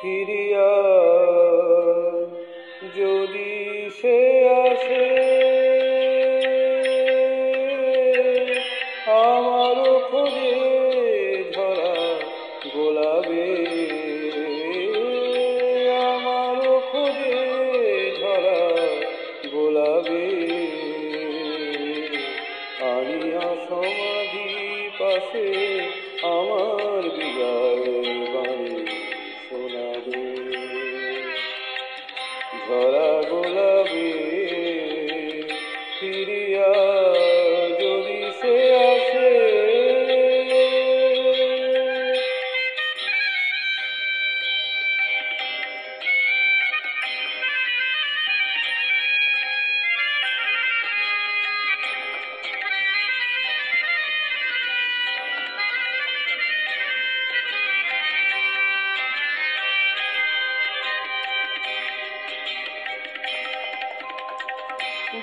ফিরিয়া যদি সে আসে আমারও খোঁজে ঝরা গোলাপে, আমারও খোঁজে ঝরা গোলাপে, আনিয়া সমাধি পাশে আমার বিদায় বাণী শোনাবে। ঝরা গোলাপে ফিরিয়া যদি সে আসে,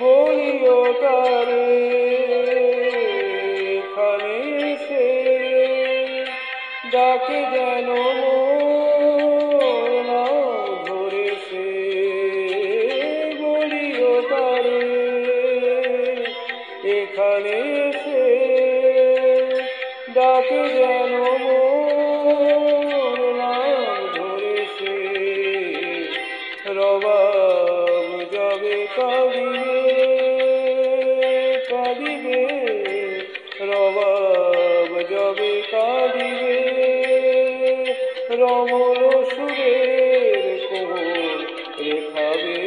বলিও তারে এখানে এসে ডাকে যেন মোর নাম ধরেছে। বলিও তারে এখানে এসে ডাকে যেন মোর নাম ধরেছে। রবাব যাবে কাঁদিবে কাঁদিবে, রবাব যাবে কাঁদিবে, রমল সুরের কোমল রেখাবে,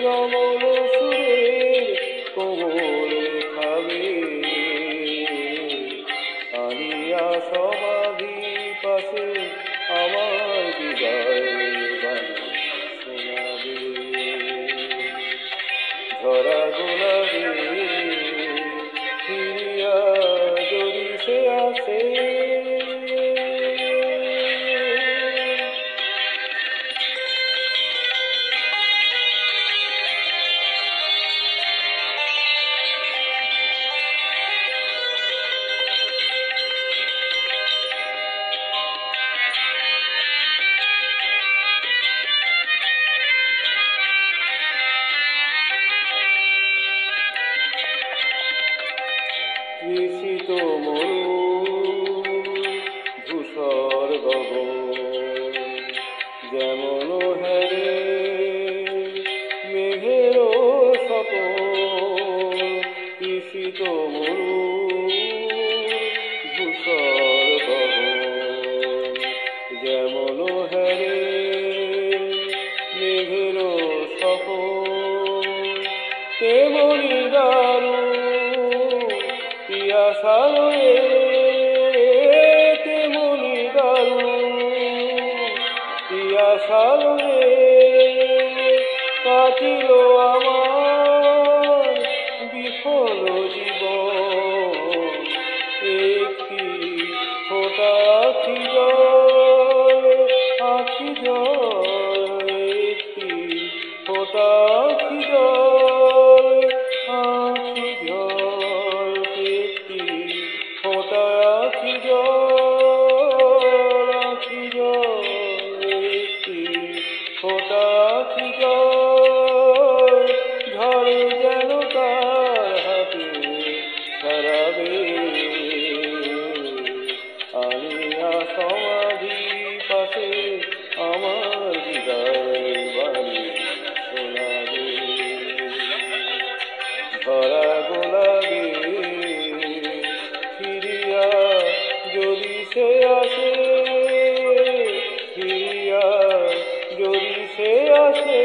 রমল সুরের কোমল রেখাবে, আনিয়া সমাধি পাশে আমার বিদায় বাণী শোনাবে। ঝরা গোলাপে ফিরিয়া যদি সে আসে, তৃষিত মরু ধূসর গগন যেমন হেরে মেঘের স্বপন। তৃষিত মরু ধূসর গগন যেমন হেরে মেঘের স্বপন, তেমনি দারুণ পিয়াসালয়ে তেমনি দারুণ পিয়াসালয়ে কাটিল আমার বিফল জীবন। একটি ফোঁটা আখি জল আখি জল, একটি ফোঁটা আখি জল আখি জল, একটি ফোঁটা আখি জল আখি জল, একটি ফোঁটা আখি জল ঝরে যেন তার হাতে ছড়াবে। আনিয়া সমাধি পাশে আমার বিদায় বাণী শোনাবে। ঝরা গোলাপে ফিরিয়া যদি সে আসে, ফিরিয়া যদি সে আসে।